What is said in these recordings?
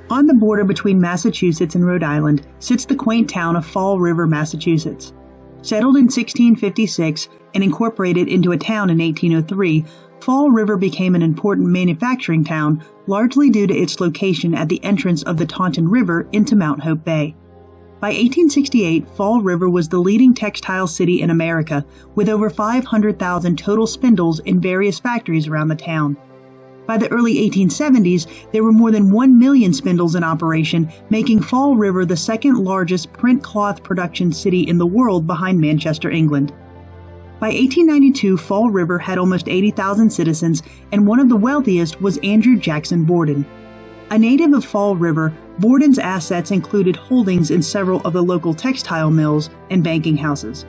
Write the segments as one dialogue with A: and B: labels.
A: On the border between Massachusetts and Rhode Island sits the quaint town of Fall River, Massachusetts. Settled in 1656 and incorporated into a town in 1803, Fall River became an important manufacturing town, largely due to its location at the entrance of the Taunton River into Mount Hope Bay. By 1868, Fall River was the leading textile city in America, with over 500,000 total spindles in various factories around the town. By the early 1870s, there were more than 1 million spindles in operation, making Fall River the second largest print cloth production city in the world behind Manchester, England. By 1892, Fall River had almost 80,000 citizens, and one of the wealthiest was Andrew Jackson Borden. A native of Fall River, Borden's assets included holdings in several of the local textile mills and banking houses.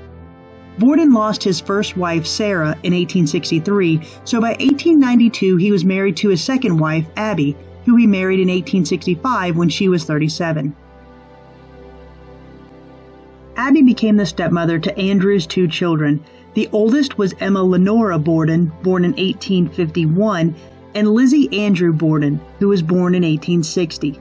A: Borden lost his first wife, Sarah, in 1863, so by 1892 he was married to his second wife, Abby, who he married in 1865 when she was 37. Abby became the stepmother to Andrew's 2 children. The oldest was Emma Lenora Borden, born in 1851, and Lizzie Andrew Borden, who was born in 1860.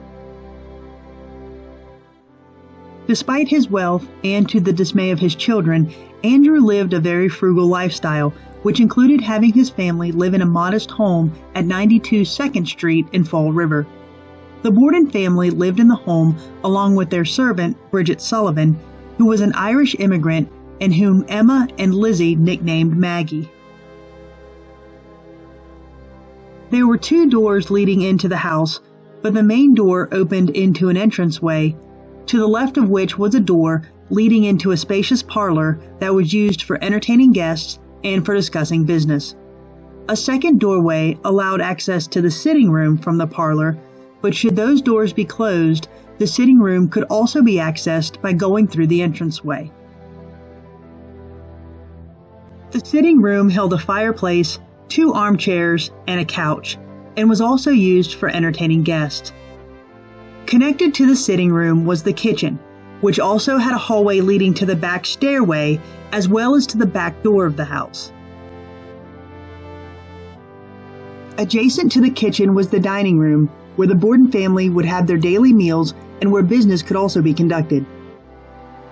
A: Despite his wealth, and to the dismay of his children, Andrew lived a very frugal lifestyle, which included having his family live in a modest home at 92 2nd Street in Fall River. The Borden family lived in the home along with their servant, Bridget Sullivan, who was an Irish immigrant and whom Emma and Lizzie nicknamed Maggie. There were 2 doors leading into the house, but the main door opened into an entranceway, to the left of which was a door leading into a spacious parlor that was used for entertaining guests and for discussing business. A second doorway allowed access to the sitting room from the parlor, but should those doors be closed, the sitting room could also be accessed by going through the entranceway. The sitting room held a fireplace, 2 armchairs, and a couch, and was also used for entertaining guests. Connected to the sitting room was the kitchen, which also had a hallway leading to the back stairway as well as to the back door of the house. Adjacent to the kitchen was the dining room, where the Borden family would have their daily meals and where business could also be conducted.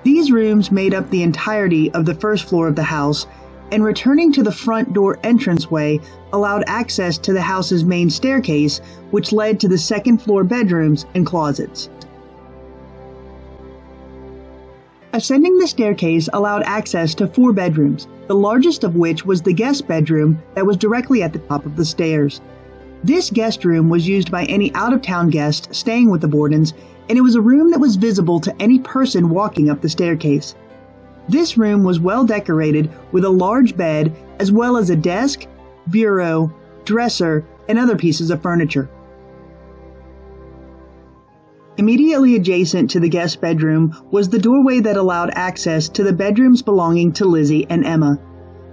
A: These rooms made up the entirety of the first floor of the house, and returning to the front door entranceway allowed access to the house's main staircase, which led to the second floor bedrooms and closets. Ascending the staircase allowed access to 4 bedrooms, the largest of which was the guest bedroom that was directly at the top of the stairs. This guest room was used by any out-of-town guest staying with the Bordens, and it was a room that was visible to any person walking up the staircase. This room was well decorated with a large bed as well as a desk, bureau, dresser, and other pieces of furniture. Immediately adjacent to the guest bedroom was the doorway that allowed access to the bedrooms belonging to Lizzie and Emma.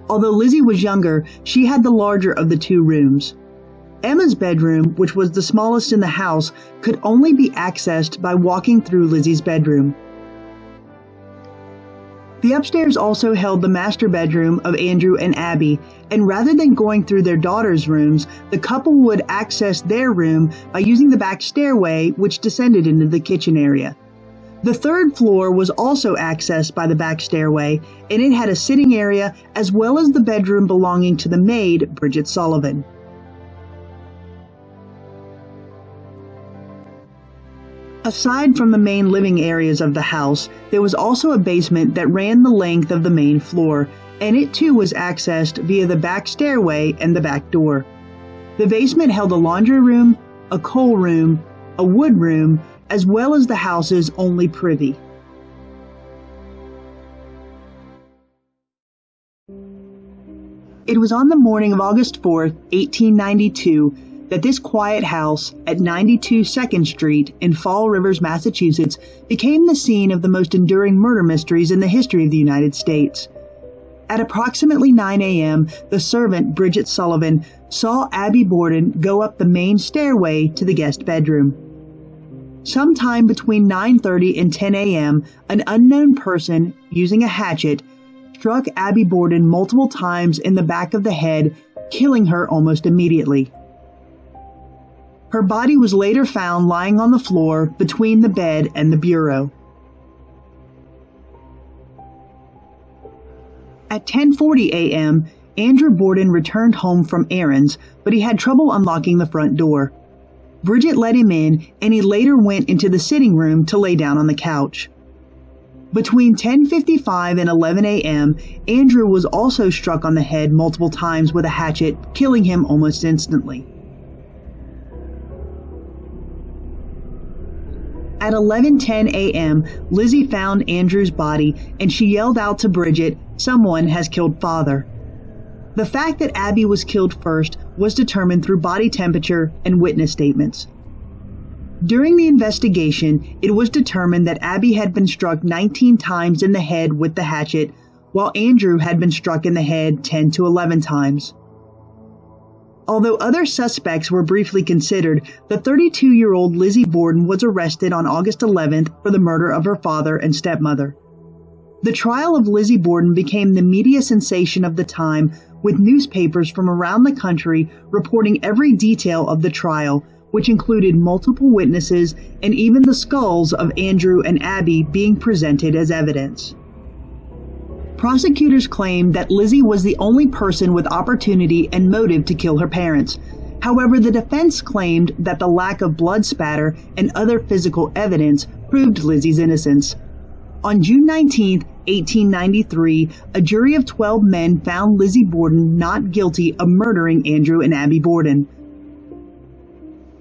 A: Although Lizzie was younger, she had the larger of the 2 rooms. Emma's bedroom, which was the smallest in the house, could only be accessed by walking through Lizzie's bedroom. The upstairs also held the master bedroom of Andrew and Abby, and rather than going through their daughters' rooms, the couple would access their room by using the back stairway, which descended into the kitchen area. The 3rd floor was also accessed by the back stairway, and it had a sitting area as well as the bedroom belonging to the maid, Bridget Sullivan. Aside from the main living areas of the house, there was also a basement that ran the length of the main floor, and it too was accessed via the back stairway and the back door. The basement held a laundry room, a coal room, a wood room, as well as the house's only privy. It was on the morning of August 4th, 1892, that this quiet house at 92 2nd Street in Fall River, Massachusetts, became the scene of the most enduring murder mysteries in the history of the United States. At approximately 9 a.m., the servant, Bridget Sullivan, saw Abby Borden go up the main stairway to the guest bedroom. Sometime between 9:30 and 10 a.m., an unknown person, using a hatchet, struck Abby Borden multiple times in the back of the head, killing her almost immediately. Her body was later found lying on the floor between the bed and the bureau. At 10:40 a.m., Andrew Borden returned home from errands, but he had trouble unlocking the front door. Bridget let him in, and he later went into the sitting room to lay down on the couch. Between 10:55 and 11 a.m., Andrew was also struck on the head multiple times with a hatchet, killing him almost instantly. At 11:10 a.m., Lizzie found Andrew's body, and she yelled out to Bridget, "Someone has killed Father." The fact that Abby was killed first was determined through body temperature and witness statements. During the investigation, it was determined that Abby had been struck 19 times in the head with the hatchet, while Andrew had been struck in the head 10 to 11 times. Although other suspects were briefly considered, the 32-year-old Lizzie Borden was arrested on August 11th for the murder of her father and stepmother. The trial of Lizzie Borden became the media sensation of the time, with newspapers from around the country reporting every detail of the trial, which included multiple witnesses and even the skulls of Andrew and Abby being presented as evidence. Prosecutors claimed that Lizzie was the only person with opportunity and motive to kill her parents. However, the defense claimed that the lack of blood spatter and other physical evidence proved Lizzie's innocence. On June 19, 1893, a jury of 12 men found Lizzie Borden not guilty of murdering Andrew and Abby Borden.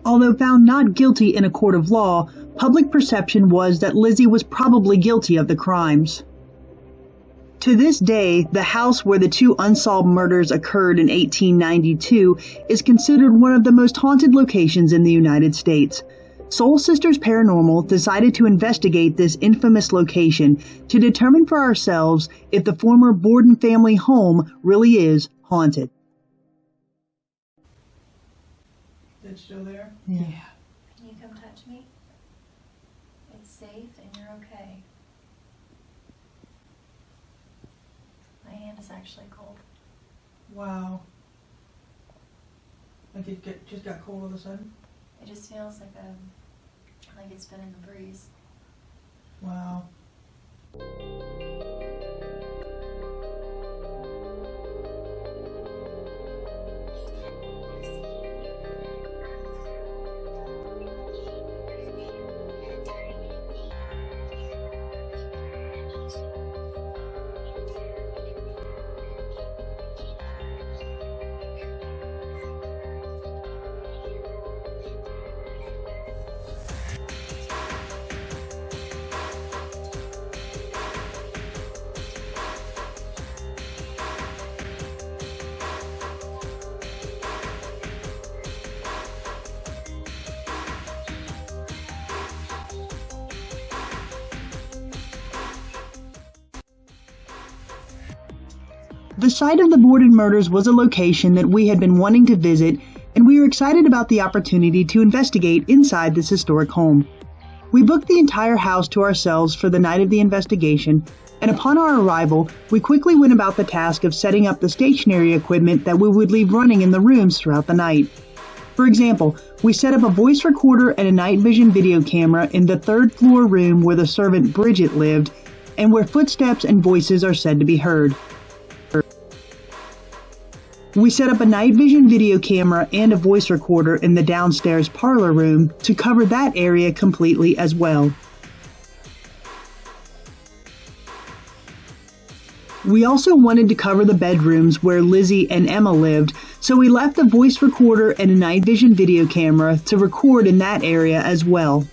A: Although found not guilty in a court of law, public perception was that Lizzie was probably guilty of the crimes. To this day, the house where the two unsolved murders occurred in 1892 is considered one of the most haunted locations in the United States. Soul Sisters Paranormal decided to investigate this infamous location to determine for ourselves if the former Borden family home really is haunted.
B: It's still there?
A: Yeah.
C: Can you come touch me? It's safe and you're okay. My hand is actually cold.
B: Wow. Like it just got cold all of a sudden?
C: It just feels like it's been in the breeze.
B: Wow.
A: The site of the Borden murders was a location that we had been wanting to visit, and we were excited about the opportunity to investigate inside this historic home. We booked the entire house to ourselves for the night of the investigation, and upon our arrival, we quickly went about the task of setting up the stationary equipment that we would leave running in the rooms throughout the night. For example, we set up a voice recorder and a night vision video camera in the third floor room where the servant Bridget lived, and where footsteps and voices are said to be heard. We set up a night vision video camera and a voice recorder in the downstairs parlor room to cover that area completely as well. We also wanted to cover the bedrooms where Lizzie and Emma lived, so we left a voice recorder and a night vision video camera to record in that area as well.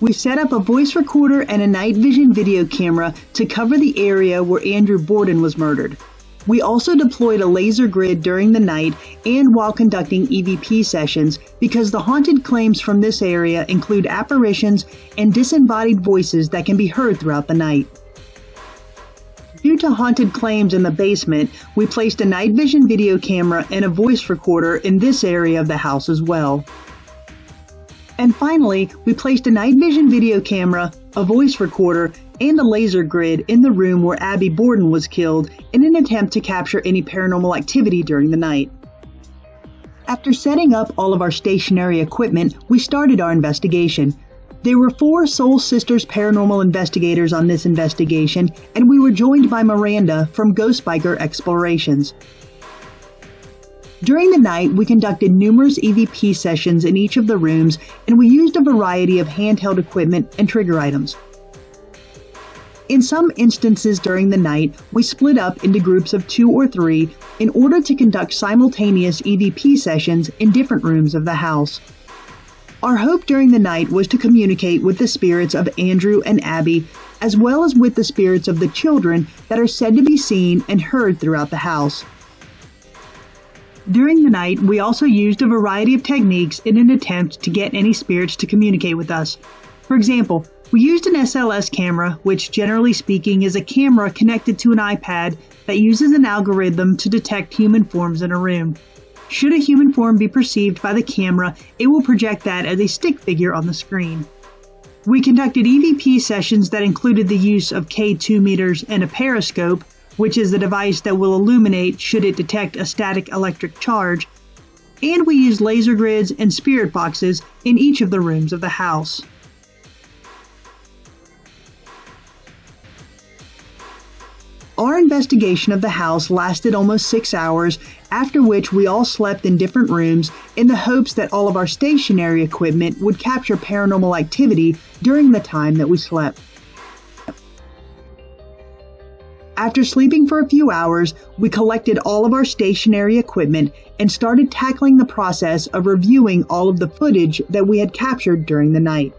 A: We set up a voice recorder and a night vision video camera to cover the area where Andrew Borden was murdered. We also deployed a laser grid during the night and while conducting EVP sessions because the haunted claims from this area include apparitions and disembodied voices that can be heard throughout the night. Due to haunted claims in the basement, we placed a night vision video camera and a voice recorder in this area of the house as well. And finally, we placed a night vision video camera, a voice recorder, and a laser grid in the room where Abby Borden was killed in an attempt to capture any paranormal activity during the night. After setting up all of our stationary equipment, we started our investigation. There were 4 Soul Sisters Paranormal investigators on this investigation, and we were joined by Miranda from Ghost Biker Explorations. During the night, we conducted numerous EVP sessions in each of the rooms, and we used a variety of handheld equipment and trigger items. In some instances during the night, we split up into groups of 2 or 3 in order to conduct simultaneous EVP sessions in different rooms of the house. Our hope during the night was to communicate with the spirits of Andrew and Abby, as well as with the spirits of the children that are said to be seen and heard throughout the house. During the night, we also used a variety of techniques in an attempt to get any spirits to communicate with us. For example, we used an SLS camera, which generally speaking is a camera connected to an iPad that uses an algorithm to detect human forms in a room. Should a human form be perceived by the camera, it will project that as a stick figure on the screen. We conducted EVP sessions that included the use of K2 meters and a periscope, which is the device that will illuminate should it detect a static electric charge, and we used laser grids and spirit boxes in each of the rooms of the house. Our investigation of the house lasted almost 6 hours, after which we all slept in different rooms in the hopes that all of our stationary equipment would capture paranormal activity during the time that we slept. After sleeping for a few hours, we collected all of our stationary equipment and started tackling the process of reviewing all of the footage that we had captured during the night.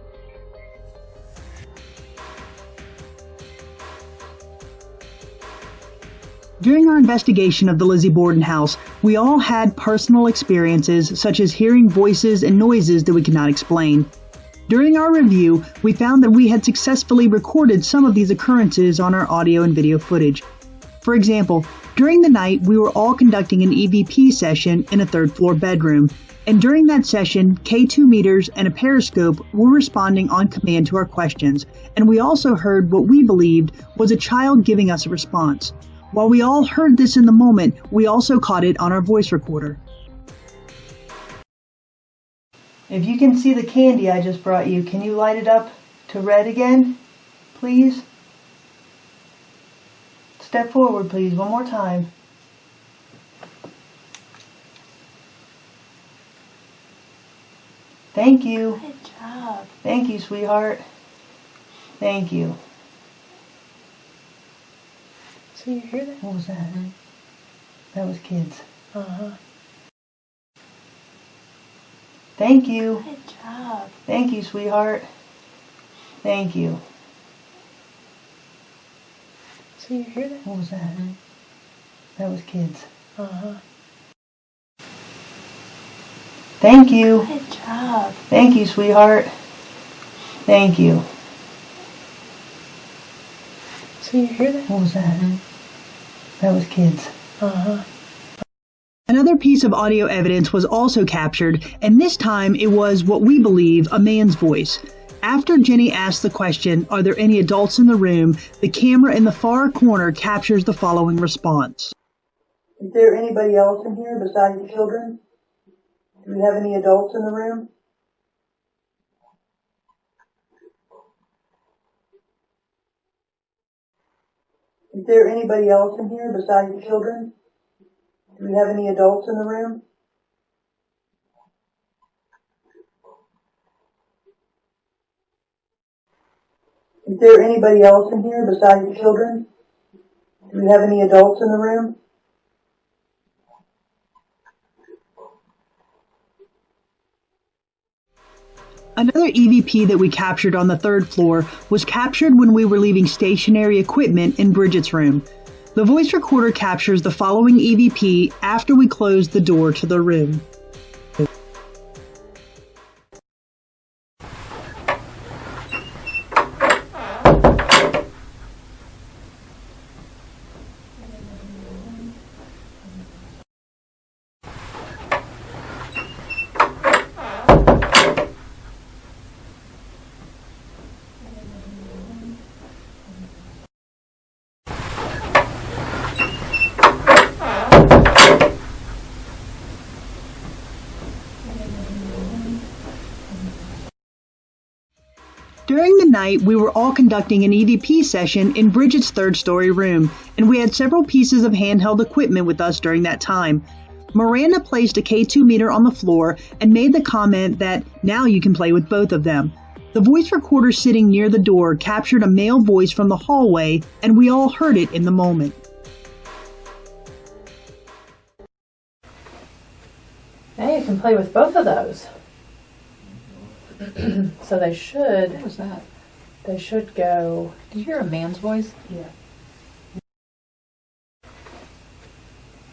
A: During our investigation of the Lizzie Borden house, we all had personal experiences such as hearing voices and noises that we could not explain. During our review, we found that we had successfully recorded some of these occurrences on our audio and video footage. For example, during the night, we were all conducting an EVP session in a third-floor bedroom, and during that session, K2 meters and a periscope were responding on command to our questions, and we also heard what we believed was a child giving us a response. While we all heard this in the moment, we also caught it on our voice recorder. If you can see the candy I just brought you, can you light it up to red again, please? Step forward, please, one more time. Thank you.
C: Good job.
A: Thank you, sweetheart. Thank you.
B: So you hear that?
A: What was that? That was kids.
B: Uh-huh.
A: Thank you.
C: Good job.
A: Thank you, sweetheart. Thank you.
B: So you hear that?
A: What was that? That was kids.
B: Uh-huh.
A: Thank you.
C: Good job.
A: Thank you, sweetheart. Thank you.
B: So you hear that?
A: What was that? That was kids.
B: Uh-huh.
A: Another piece of audio evidence was also captured, and this time it was what we believe a man's voice. After Jenny asked the question, "Are there any adults in the room?" the camera in the far corner captures the following response. Is there anybody else in here besides the children? Do we have any adults in the room? Is there anybody else in here besides the children? Do we have any adults in the room? Is there anybody else in here besides the children? Do we have any adults in the room? Another EVP that we captured on the third floor was captured when we were leaving stationary equipment in Bridget's room. The voice recorder captures the following EVP after we closed the door to the room. During the night, we were all conducting an EVP session in Bridget's third-story room, and we had several pieces of handheld equipment with us during that time. Miranda placed a K2 meter on the floor and made the comment that now you can play with both of them. The voice recorder sitting near the door captured a male voice from the hallway, and we all heard it in the moment.
B: Now you can play with both of those. So they should.
D: What was that?
B: They should go.
D: Did you hear a man's voice?
B: Yeah.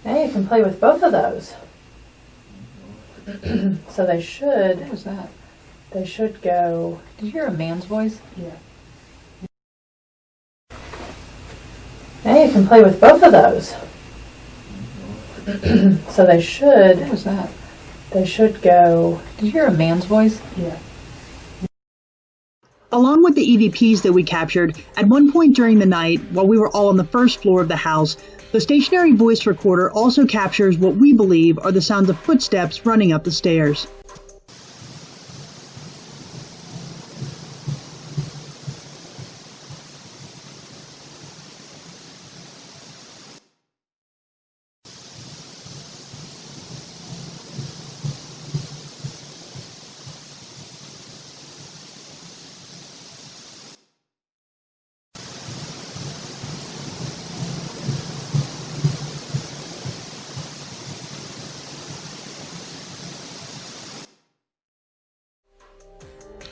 B: Now you can play with both of those. So they should.
D: What was that?
B: They should go.
D: Did you hear a man's voice?
B: Yeah. Now you can play with both of those. So they should.
D: What was that?
B: They should go.
D: Did you hear a man's voice?
B: Yeah.
A: Along with the EVPs that we captured, at one point during the night, while we were all on the first floor of the house, the stationary voice recorder also captures what we believe are the sounds of footsteps running up the stairs.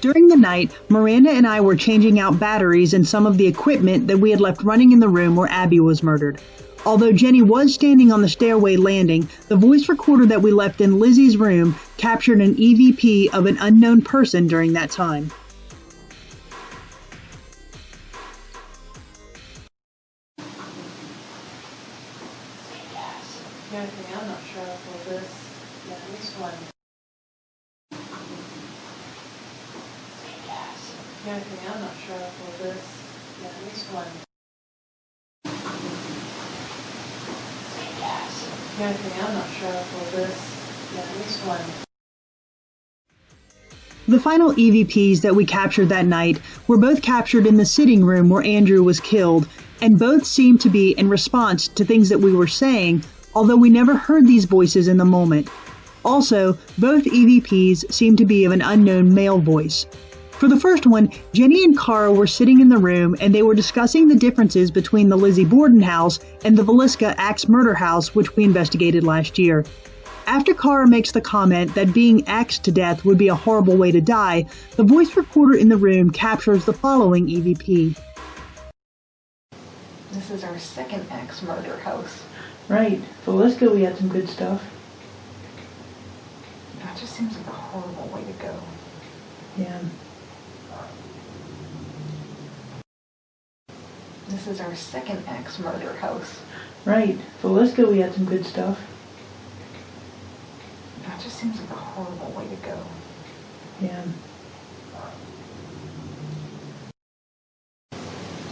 A: During the night, Miranda and I were changing out batteries in some of the equipment that we had left running in the room where Abby was murdered. Although Jenny was standing on the stairway landing, the voice recorder that we left in Lizzie's room captured an EVP of an unknown person during that time.
B: Yeah, I'm not sure of this. Yeah, this one. Yeah, I'm not sure of this. Yeah, this one. Yeah, I'm not sure of this. Yeah, this one.
A: The final EVPs that we captured that night were both captured in the sitting room where Andrew was killed, and both seemed to be in response to things that we were saying, although we never heard these voices in the moment. Also, both EVPs seemed to be of an unknown male voice. For the first one, Jenny and Cara were sitting in the room and they were discussing the differences between the Lizzie Borden House and the Villisca Axe Murder House, which we investigated last year. After Cara makes the comment that being axed to death would be a horrible way to die, the voice recorder in the room captures the following EVP.
D: This is our second axe murder house.
B: Right. Villisca, we had some good stuff.
D: That just seems like a horrible way to go.
B: Yeah.
D: This is our second axe murder house.
B: Right. Villisca, we had some good stuff.
D: That just seems like a horrible way to go.
B: Yeah.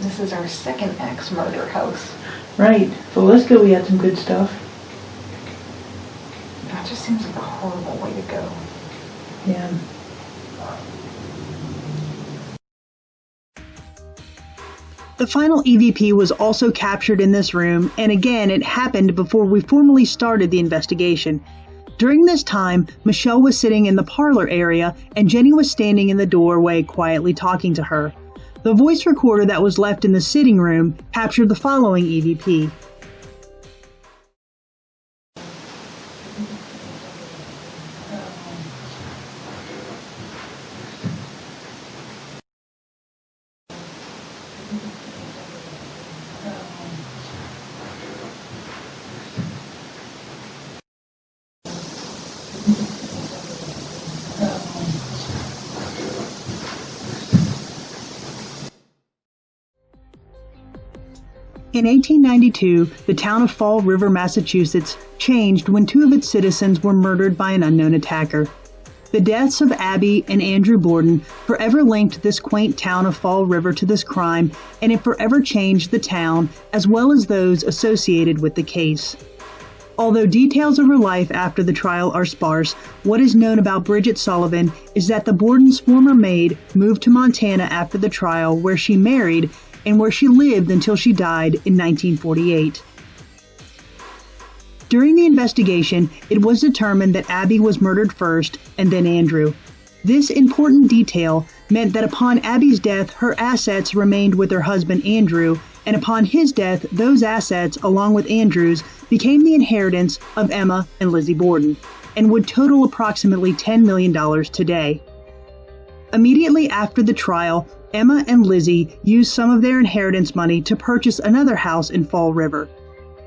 D: This is our second axe murder house.
B: Right. Villisca, we had some good stuff.
D: That just seems like a horrible way to go.
B: Yeah.
A: The final EVP was also captured in this room, and again, it happened before we formally started the investigation. During this time, Michelle was sitting in the parlor area, and Jenny was standing in the doorway quietly talking to her. The voice recorder that was left in the sitting room captured the following EVP. In 1892, the town of Fall River, Massachusetts, changed when two of its citizens were murdered by an unknown attacker. The deaths of Abby and Andrew Borden forever linked this quaint town of Fall River to this crime, and it forever changed the town as well as those associated with the case. Although details of her life after the trial are sparse, what is known about Bridget Sullivan is that the Borden's former maid moved to Montana after the trial, where she married and where she lived until she died in 1948. During the investigation, it was determined that Abby was murdered first and then Andrew. This important detail meant that upon Abby's death, her assets remained with her husband Andrew, and upon his death, those assets, along with Andrew's, became the inheritance of Emma and Lizzie Borden, and would total approximately $10 million today. Immediately after the trial, Emma and Lizzie used some of their inheritance money to purchase another house in Fall River.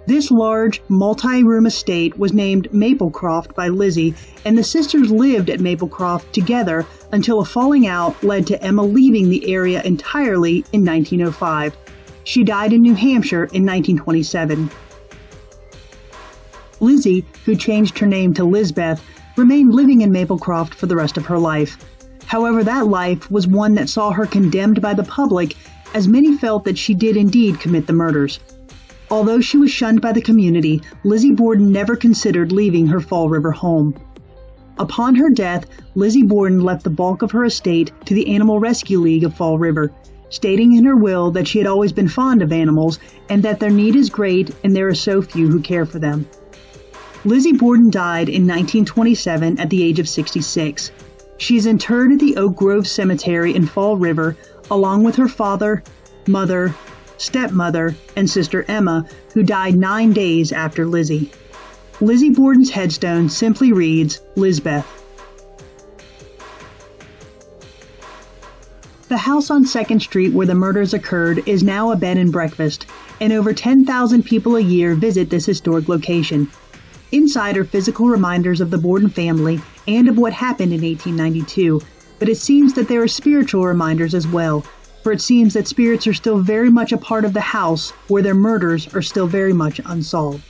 A: This large, multi-room estate was named Maplecroft by Lizzie, and the sisters lived at Maplecroft together until a falling out led to Emma leaving the area entirely in 1905. She died in New Hampshire in 1927. Lizzie, who changed her name to Lizbeth, remained living in Maplecroft for the rest of her life. However, that life was one that saw her condemned by the public, as many felt that she did indeed commit the murders. Although she was shunned by the community, Lizzie Borden never considered leaving her Fall River home. Upon her death, Lizzie Borden left the bulk of her estate to the Animal Rescue League of Fall River, stating in her will that she had always been fond of animals and that their need is great and there are so few who care for them. Lizzie Borden died in 1927 at the age of 66. She is interred at the Oak Grove Cemetery in Fall River, along with her father, mother, stepmother, and sister Emma, who died 9 days after Lizzie. Lizzie Borden's headstone simply reads, Lizbeth. The house on 2nd Street where the murders occurred is now a bed and breakfast, and over 10,000 people a year visit this historic location. Inside are physical reminders of the Borden family and of what happened in 1892, but it seems that there are spiritual reminders as well, for it seems that spirits are still very much a part of the house where their murders are still very much unsolved.